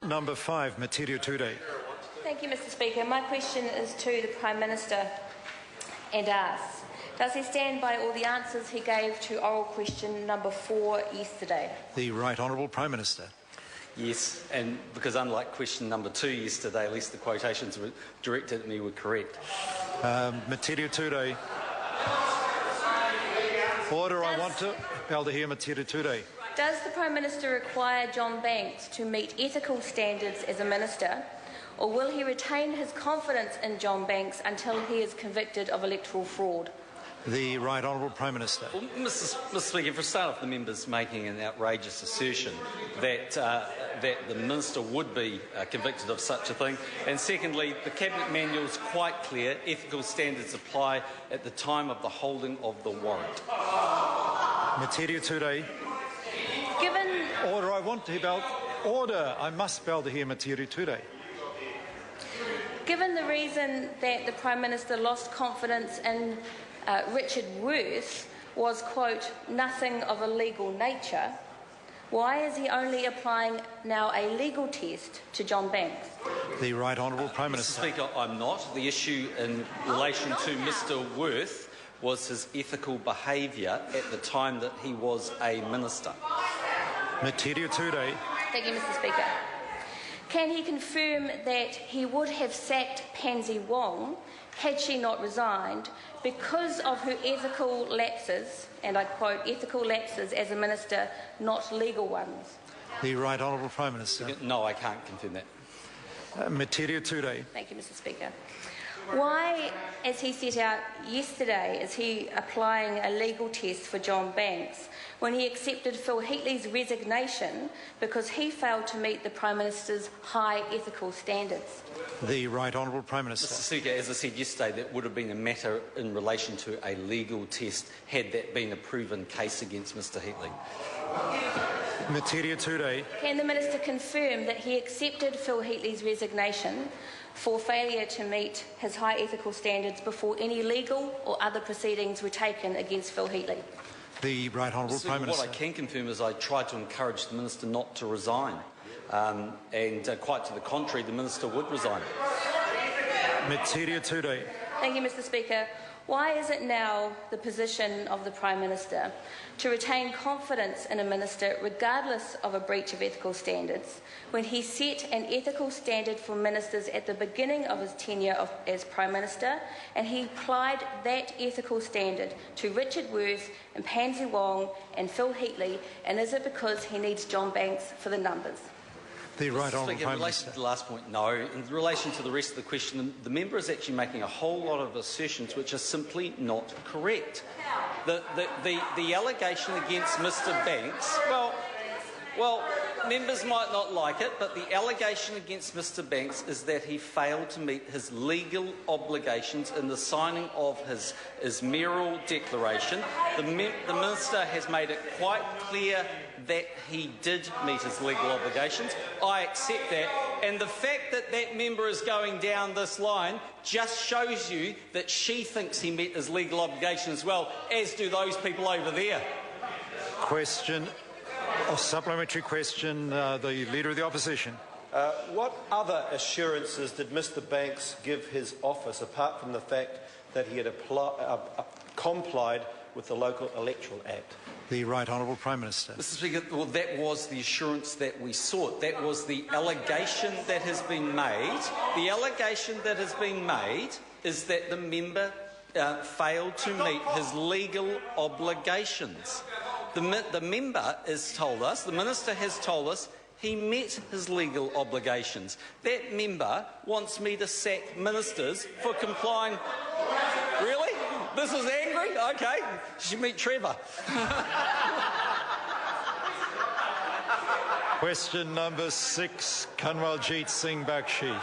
Number 5, Metiria Turei. Thank you, Mr. Speaker. My question is to the Prime Minister and asks, does he stand by all the answers he gave to oral question number 4 yesterday? The Right Honourable Prime Minister. Yes, and because unlike question number 2 yesterday, at least the quotations were directed at me were correct. Metiria Turei. Order, I want to be able to hear Metiria Turei. Does the Prime Minister require John Banks to meet ethical standards as a minister, or will he retain his confidence in John Banks until he is convicted of electoral fraud? The Right Honourable Prime Minister. Well, Mr. Speaker, for a start off, the member's making an outrageous assertion that the minister would be convicted of such a thing. And secondly, the Cabinet Manual is quite clear. Ethical standards apply at the time of the holding of the warrant. Metiria Turei. Given... Order, I want to be able... Order, I must be able to hear Metiria Turei. Given the reason that the Prime Minister lost confidence in Richard Worth was, quote, nothing of a legal nature, why is he only applying now a legal test to John Banks? The Right Honourable Prime Minister. Mr. Speaker, I'm not. The issue in relation to Mr. Worth was his ethical behaviour at the time that he was a minister. Metiria Turei. Thank you, Mr. Speaker. Can he confirm that he would have sacked Pansy Wong had she not resigned because of her ethical lapses, and I quote, ethical lapses as a minister, not legal ones? The Right Honourable Prime Minister. No, I can't confirm that. Metiria Turei. Thank you, Mr. Speaker. Why, as he set out yesterday, is he applying a legal test for John Banks when he accepted Phil Heatley's resignation because he failed to meet the Prime Minister's high ethical standards? The Right Honourable Prime Minister. Mr. Speaker, as I said yesterday, that would have been a matter in relation to a legal test had that been a proven case against Mr. Heatley. Metiria Turei. Can the Minister confirm that he accepted Phil Heatley's resignation for failure to meet his high ethical standards before any legal or other proceedings were taken against Phil Heatley? The Right Honourable Prime Minister. What I can confirm is I tried to encourage the Minister not to resign. And quite to the contrary, the Minister would resign. Metiria Turei. Thank you, Mr. Speaker. Why is it now the position of the Prime Minister to retain confidence in a minister regardless of a breach of ethical standards when he set an ethical standard for ministers at the beginning of his tenure as Prime Minister and he applied that ethical standard to Richard Worth and Pansy Wong and Phil Heatley, and is it because he needs John Banks for the numbers? The Right Honourable Prime Minister. In relation to the last point, no. In relation to the rest of the question, the member is actually making a whole lot of assertions which are simply not correct. The allegation against Mr. Banks, well, members might not like it, but the allegation against Mr. Banks is that he failed to meet his legal obligations in the signing of his mayoral declaration. The Minister has made it quite clear that he did meet his legal obligations. I accept that. And the fact that that member is going down this line just shows you that she thinks he met his legal obligations as well, as do those people over there. Question, or supplementary question, the Leader of the Opposition. What other assurances did Mr. Banks give his office, apart from the fact that he had complied with the Local Electoral Act? The Right Honourable Prime Minister. Mr. Speaker, well, that was the assurance that we sought. That was the allegation that has been made. The allegation that has been made is that the member failed to meet his legal obligations. The member has told us, the Minister has told us, he met his legal obligations. That member wants me to sack ministers for complying. Really? This is angry? Okay. You should meet Trevor. Question number 6, Kanwaljit Singh Bakshi.